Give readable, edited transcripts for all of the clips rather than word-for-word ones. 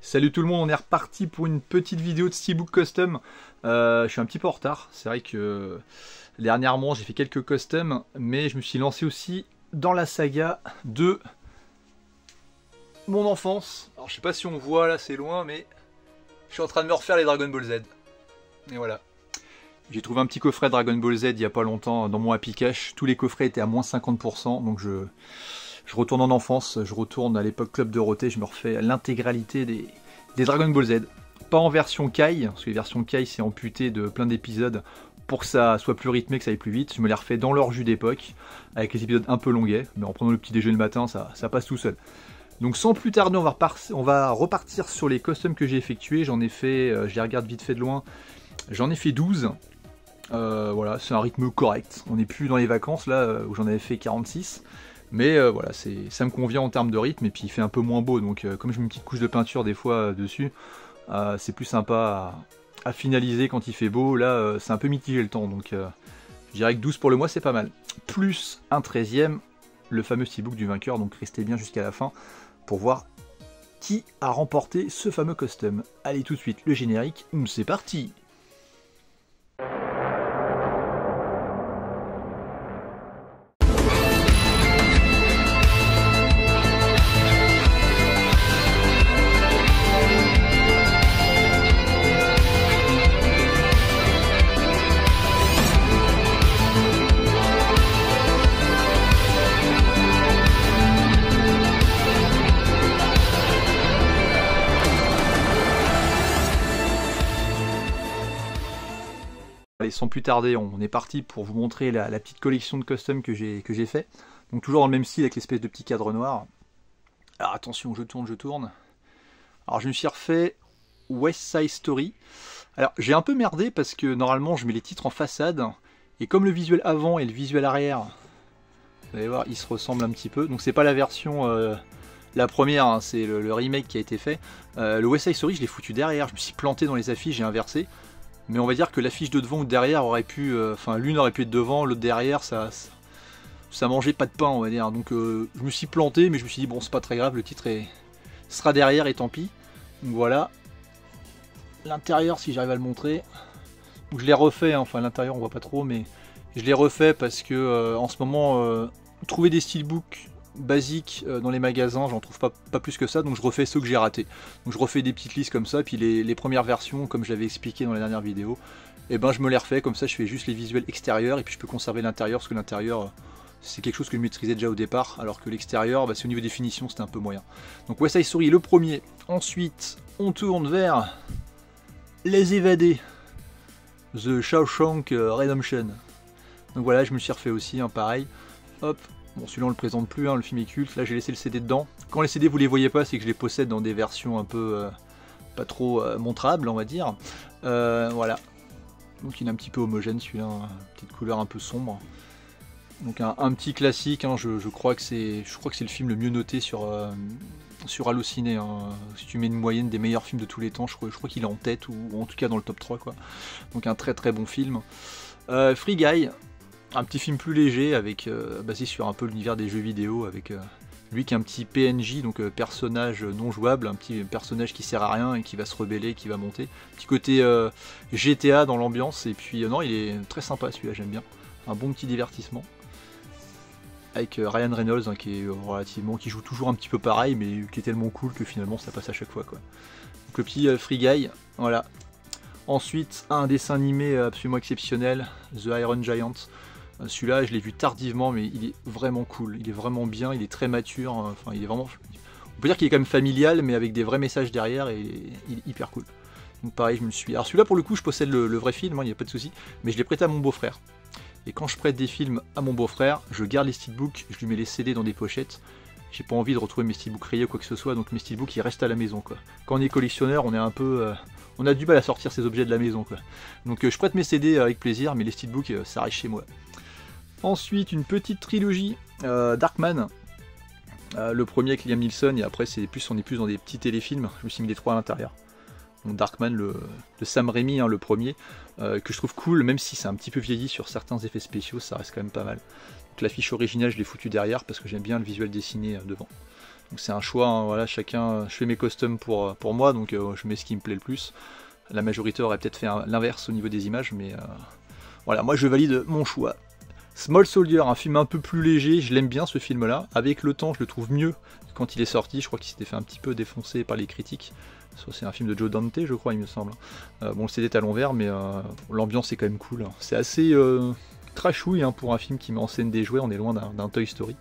Salut tout le monde, on est reparti pour une petite vidéo de Steelbook Custom. Je suis un petit peu en retard, c'est vrai que dernièrement j'ai fait quelques customs, mais je me suis lancé aussi dans la saga de mon enfance. Alors je sais pas si on voit là, c'est loin, mais je suis en train de me refaire les Dragon Ball Z. Et voilà. J'ai trouvé un petit coffret Dragon Ball Z il y a pas longtemps dans mon Happy Cash. Tous les coffrets étaient à moins 50%, donc je retourne en enfance, je retourne à l'époque Club Dorothée, je me refais l'intégralité des Dragon Ball Z. Pas en version Kai, parce que les versions Kai c'est amputé de plein d'épisodes pour que ça soit plus rythmé, que ça aille plus vite. Je me les refais dans leur jus d'époque, avec les épisodes un peu longuets, mais en prenant le petit déjeuner le matin, ça passe tout seul. Donc sans plus tarder, on va repartir sur les customs que j'ai effectués. J'en ai fait, je les regarde vite fait de loin, j'en ai fait 12. Voilà, c'est un rythme correct. On n'est plus dans les vacances là, où j'en avais fait 46. Mais voilà, ça me convient en termes de rythme, et puis il fait un peu moins beau, donc comme je mets une petite couche de peinture des fois dessus, c'est plus sympa à finaliser quand il fait beau. Là, c'est un peu mitigé le temps, donc je dirais que 12 pour le mois, c'est pas mal. Plus un 13e, le fameux steelbook du vainqueur, donc restez bien jusqu'à la fin pour voir qui a remporté ce fameux custom. Allez, tout de suite, le générique, c'est parti! Allez, sans plus tarder, on est parti pour vous montrer la petite collection de custom que j'ai fait. Donc toujours dans le même style avec l'espèce de petit cadre noir. Alors attention, je tourne. Alors je me suis refait West Side Story. Alors j'ai un peu merdé parce que normalement je mets les titres en façade. Et comme le visuel avant et le visuel arrière, vous allez voir, ils se ressemblent un petit peu. Donc c'est pas la version... la première, hein, c'est le remake qui a été fait. Le West Side Story, je l'ai foutu derrière. Je me suis planté dans les affiches, j'ai inversé. Mais on va dire que l'affiche de devant ou de derrière aurait pu... Enfin, l'une aurait pu être devant, l'autre derrière, ça mangeait pas de pain, on va dire. Donc je me suis planté, mais je me suis dit, bon, c'est pas très grave, le titre sera derrière et tant pis. Donc voilà. L'intérieur, si j'arrive à le montrer. Donc je l'ai refait, hein. Enfin l'intérieur on voit pas trop, mais je l'ai refait parce que en ce moment, trouver des steelbooks basiques dans les magasins, j'en trouve pas plus que ça, donc je refais ceux que j'ai ratés. Donc je refais des petites listes comme ça, puis les premières versions, comme je l'avais expliqué dans la dernière vidéo, et ben je me les refais, comme ça je fais juste les visuels extérieurs, et puis je peux conserver l'intérieur, parce que l'intérieur, c'est quelque chose que je maîtrisais déjà au départ, alors que l'extérieur, bah, c'est au niveau des finitions, c'était un peu moyen. Donc West Side Story, le premier. Ensuite, on tourne vers Les Évadés, The Shawshank Redemption. Donc voilà, je me suis refait aussi, hein, pareil. Hop. Bon, celui-là on le présente plus, hein, le film est culte. Là j'ai laissé le CD dedans. Quand les CD vous les voyez pas, c'est que je les possède dans des versions un peu pas trop montrables, on va dire. Voilà. Donc il est un petit peu homogène celui-là, hein, petite couleur un peu sombre. Donc un petit classique, hein, je crois que c'est le film le mieux noté sur Allociné. Hein. Si tu mets une moyenne des meilleurs films de tous les temps, je crois qu'il est en tête, ou en tout cas dans le top 3, quoi. Donc un très très bon film. Free Guy. Un petit film plus léger, basé sur un peu l'univers des jeux vidéo, avec lui qui est un petit PNJ, donc personnage non jouable, un petit personnage qui sert à rien et qui va se rebeller, qui va monter. Petit côté GTA dans l'ambiance, et puis non, il est très sympa celui-là, j'aime bien. Un bon petit divertissement. Avec Ryan Reynolds, hein, qui joue toujours un petit peu pareil, mais qui est tellement cool que finalement ça passe à chaque fois, quoi. Donc le petit Free Guy, voilà. Ensuite, un dessin animé absolument exceptionnel, The Iron Giant. Celui-là, je l'ai vu tardivement, mais il est vraiment cool, il est vraiment bien, il est très mature, enfin il est vraiment... On peut dire qu'il est quand même familial, mais avec des vrais messages derrière, et il est hyper cool. Donc pareil, je me suis... Alors celui-là, pour le coup, je possède le vrai film, il n'y a pas de souci, mais je l'ai prêté à mon beau-frère. Et quand je prête des films à mon beau-frère, je garde les steelbooks, je lui mets les CD dans des pochettes. J'ai pas envie de retrouver mes steelbooks rayés ou quoi que ce soit, donc mes steelbooks ils restent à la maison, quoi. Quand on est collectionneur, on est un peu... on a du mal à sortir ces objets de la maison, quoi. Donc je prête mes CD avec plaisir, mais les steelbooks, ça reste chez moi. Ensuite, une petite trilogie, Darkman. Le premier avec Liam Neeson, et après on est plus dans des petits téléfilms. Je me suis mis les trois à l'intérieur. Donc Darkman, le Sam Raimi, hein, le premier, que je trouve cool, même si c'est un petit peu vieilli sur certains effets spéciaux, ça reste quand même pas mal. Donc l'affiche originale, je l'ai foutu derrière parce que j'aime bien le visuel dessiné devant. Donc c'est un choix, hein, voilà, chacun, je fais mes customs pour moi, donc je mets ce qui me plaît le plus. La majorité aurait peut-être fait l'inverse au niveau des images, mais voilà, moi je valide mon choix. Small Soldier, un film un peu plus léger, je l'aime bien ce film-là. Avec le temps, je le trouve mieux que quand il est sorti. Je crois qu'il s'était fait un petit peu défoncer par les critiques. C'est un film de Joe Dante, je crois, il me semble. Bon, le CD est à l'envers, mais l'ambiance est quand même cool. C'est assez trashouille hein, pour un film qui met en scène des jouets. On est loin d'un Toy Story.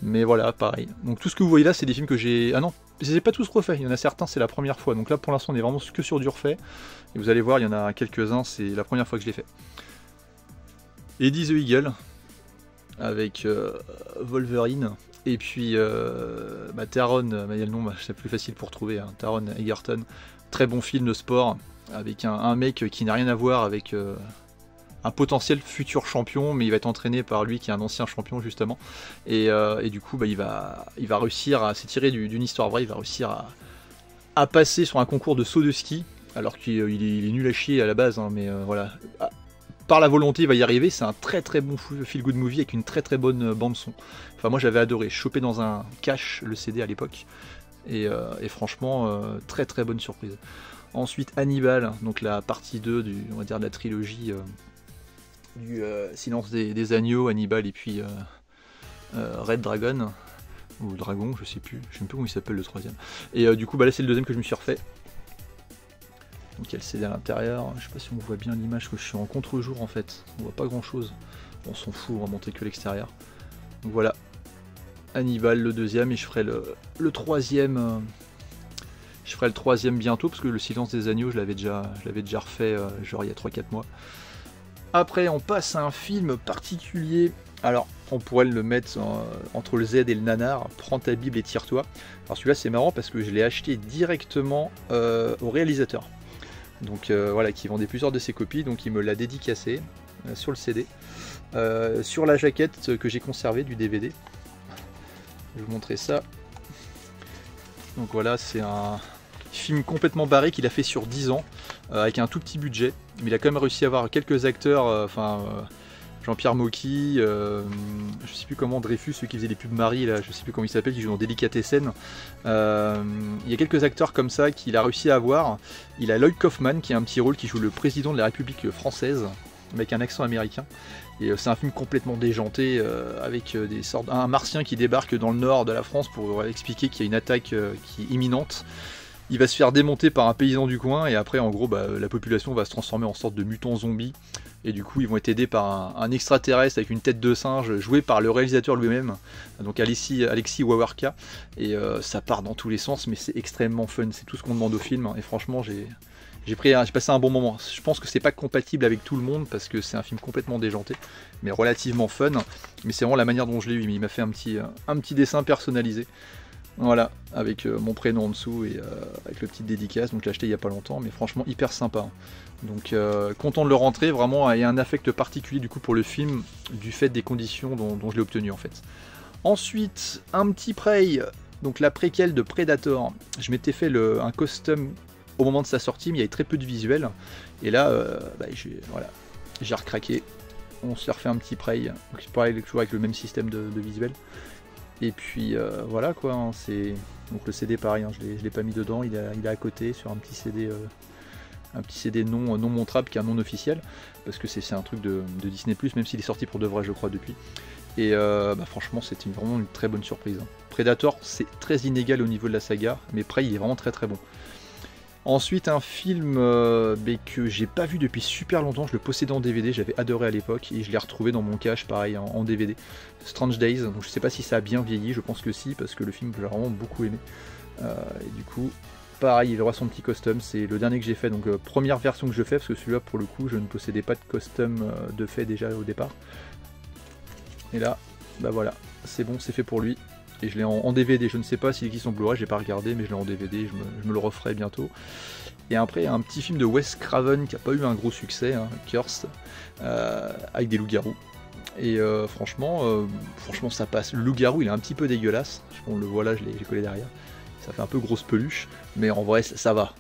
Mais voilà, pareil. Donc tout ce que vous voyez là, c'est des films que j'ai... Ah non, je les ai pas tous refaits. Il y en a certains, c'est la première fois. Donc là, pour l'instant, on est vraiment que sur du refait. Et vous allez voir, il y en a quelques-uns, c'est la première fois que je les fais. Eddie the Eagle avec Wolverine et puis Taron, il y a le nom, c'est plus facile pour trouver, hein, Taron Egerton, très bon film de sport avec un mec qui n'a rien à voir avec un potentiel futur champion, mais il va être entraîné par lui qui est un ancien champion justement, et du coup il va réussir à s'étirer d'une histoire vraie, il va réussir à passer sur un concours de saut de ski alors qu'il est nul à chier à la base, hein, mais voilà. Par la volonté, il va y arriver. C'est un très très bon feel-good movie avec une très très bonne bande-son. Enfin, moi j'avais adoré. Je chopais dans un cache le CD à l'époque. Et franchement, très très bonne surprise. Ensuite, Hannibal, donc la partie 2 on va dire, de la trilogie du Silence des Agneaux, Hannibal et puis Red Dragon. Ou Dragon, je sais plus comment il s'appelle le troisième. Et du coup, là c'est le deuxième que je me suis refait. Donc il y a le CD à l'intérieur, je sais pas si on voit bien l'image, que je suis en contre-jour en fait, on voit pas grand chose, on s'en fout, on va montrer que l'extérieur. Donc voilà, Hannibal le deuxième, et je ferai le troisième, bientôt, parce que le Silence des Agneaux je l'avais déjà refait genre il y a 3-4 mois. Après on passe à un film particulier, alors on pourrait le mettre entre le Z et le nanar, prends ta Bible et tire-toi. Alors celui-là c'est marrant parce que je l'ai acheté directement au réalisateur. Donc voilà, qui vendait plusieurs de ses copies, donc il me l'a dédicacé sur le CD, sur la jaquette que j'ai conservée du DVD. Je vais vous montrer ça. Donc voilà, c'est un film complètement barré qu'il a fait sur 10 ans, avec un tout petit budget, mais il a quand même réussi à avoir quelques acteurs, Jean-Pierre Mocky, je sais plus comment, Dreyfus, celui qui faisait les pubs Marie, là, je sais plus comment il s'appelle, qui joue dans Délicatessen. Il y a quelques acteurs comme ça qu'il a réussi à avoir. Il a Lloyd Kaufman qui a un petit rôle, qui joue le président de la République française, avec un accent américain. Et c'est un film complètement déjanté, avec un martien qui débarque dans le nord de la France pour expliquer qu'il y a une attaque qui est imminente. Il va se faire démonter par un paysan du coin, et après en gros la population va se transformer en sorte de mutants zombies. Et du coup ils vont être aidés par un extraterrestre avec une tête de singe, joué par le réalisateur lui-même, donc Alexis Wawarka. Et ça part dans tous les sens, mais c'est extrêmement fun, c'est tout ce qu'on demande au film. Et franchement j'ai passé un bon moment. Je pense que c'est pas compatible avec tout le monde, parce que c'est un film complètement déjanté, mais relativement fun. Mais c'est vraiment la manière dont je l'ai eu, il m'a fait un petit dessin personnalisé. Voilà, avec mon prénom en dessous et avec le petit dédicace, donc je l'ai acheté il n'y a pas longtemps, mais franchement hyper sympa. Donc content de le rentrer, vraiment, il y a un affect particulier du coup pour le film, du fait des conditions dont je l'ai obtenu en fait. Ensuite, un petit Prey, donc la préquelle de Predator. Je m'étais fait un custom au moment de sa sortie, mais il y avait très peu de visuels, et là, j'ai recraqué. On s'est refait un petit Prey, donc pareil, toujours avec le même système de visuel. Et puis voilà quoi, hein, c'est donc le CD pareil, hein, je l'ai pas mis dedans, il est à côté sur un petit CD non montrable qui est un non officiel, parce que c'est un truc de Disney+, même s'il est sorti pour de vrai je crois depuis. Et franchement c'était vraiment une très bonne surprise. Hein. Predator c'est très inégal au niveau de la saga, mais Prey il est vraiment très très bon. Ensuite un film que j'ai pas vu depuis super longtemps, je le possédais en DVD, j'avais adoré à l'époque, et je l'ai retrouvé dans mon cache pareil en DVD. Strange Days, donc je sais pas si ça a bien vieilli, je pense que si, parce que le film j'ai vraiment beaucoup aimé. Et du coup, pareil, il aura son petit custom, c'est le dernier que j'ai fait, donc première version que je fais, parce que celui-là pour le coup je ne possédais pas de custom de fait déjà au départ. Et là, bah voilà, c'est bon, c'est fait pour lui. Et je l'ai en DVD, je ne sais pas s'il existe en Blu-ray, j'ai pas regardé, mais je l'ai en DVD, je me le referai bientôt. Et après, un petit film de Wes Craven qui a pas eu un gros succès, hein, Cursed, avec des loups-garous. Et franchement ça passe. Le loup-garou il est un petit peu dégueulasse, on le voit là, j'ai collé derrière. Ça fait un peu grosse peluche, mais en vrai ça va.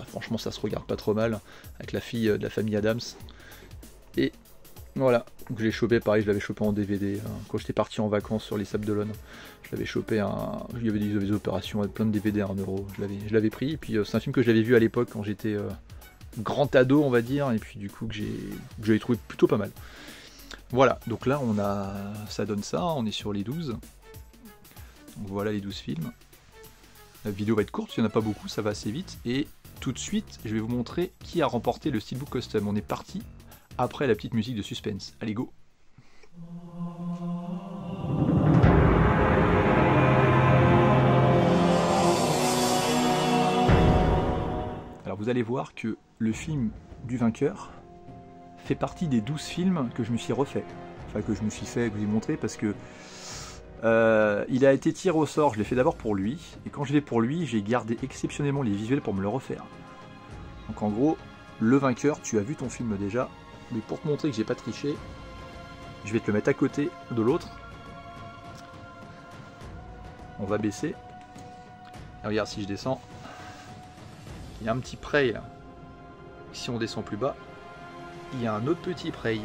Franchement ça se regarde pas trop mal, avec la fille de la famille Adams. Et Voilà, donc je l'ai chopé, pareil, je l'avais chopé en DVD quand j'étais parti en vacances sur les Sables d'Olonne. Je l'avais chopé, il y avait des opérations, plein de DVD à 1 euro, je l'avais pris, et puis c'est un film que j'avais vu à l'époque quand j'étais grand ado, on va dire, et puis du coup que j'avais trouvé plutôt pas mal. Voilà, donc là ça donne ça, on est sur les 12. Donc voilà les 12 films. La vidéo va être courte, il n'y en a pas beaucoup, ça va assez vite, et tout de suite, je vais vous montrer qui a remporté le Steelbook Custom. On est parti après la petite musique de suspense. Allez, go! Alors vous allez voir que le film du vainqueur fait partie des 12 films que je me suis refait. Enfin que je me suis fait, que je vous ai montré, parce que il a été tiré au sort, je l'ai fait d'abord pour lui, et quand je l'ai pour lui, j'ai gardé exceptionnellement les visuels pour me le refaire. Donc en gros, le vainqueur, tu as vu ton film déjà, mais pour te montrer que j'ai pas triché, je vais te le mettre à côté de l'autre. On va baisser. Et regarde, si je descends, il y a un petit prey là. Si on descend plus bas, il y a un autre petit prey.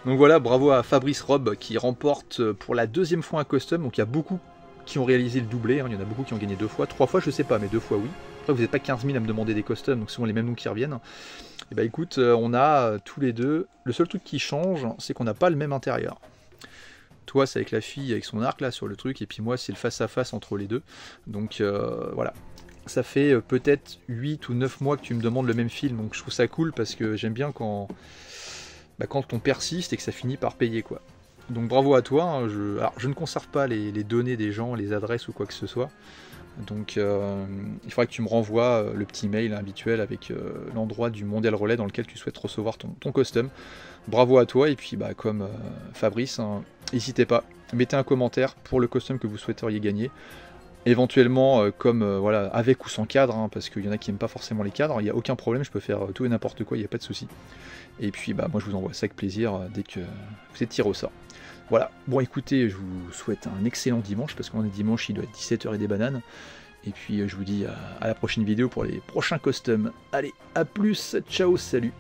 Donc voilà, bravo à Fabrice Rob qui remporte pour la 2e fois un custom. Donc il y a beaucoup qui ont réalisé le doublé, hein. Il y en a beaucoup qui ont gagné 2 fois, 3 fois je sais pas, mais 2 fois oui. Après vous n'êtes pas 15 000 à me demander des customs, donc souvent les mêmes noms qui reviennent. Et bah écoute, on a tous les deux, le seul truc qui change, c'est qu'on n'a pas le même intérieur. Toi c'est avec la fille avec son arc là sur le truc, et puis moi c'est le face à face entre les deux. Donc voilà. Ça fait peut-être 8 ou 9 mois que tu me demandes le même film, donc je trouve ça cool parce que j'aime bien quand on persiste et que ça finit par payer quoi. Donc bravo à toi, hein. Alors, je ne conserve pas les données des gens, les adresses ou quoi que ce soit. Donc il faudra que tu me renvoies le petit mail habituel avec l'endroit du Mondial Relais dans lequel tu souhaites recevoir ton custom. Bravo à toi, et puis comme Fabrice, hein, n'hésitez pas, mettez un commentaire pour le custom que vous souhaiteriez gagner. Éventuellement, voilà, avec ou sans cadre, hein, parce qu'il y en a qui n'aiment pas forcément les cadres, il n'y a aucun problème, je peux faire tout et n'importe quoi, il n'y a pas de souci. Et puis moi je vous envoie ça avec plaisir dès que vous êtes tiré au sort. Voilà, bon écoutez, je vous souhaite un excellent dimanche, parce qu'on est dimanche, il doit être 17h et des bananes. Et puis je vous dis à la prochaine vidéo pour les prochains customs. Allez, à plus, ciao, salut!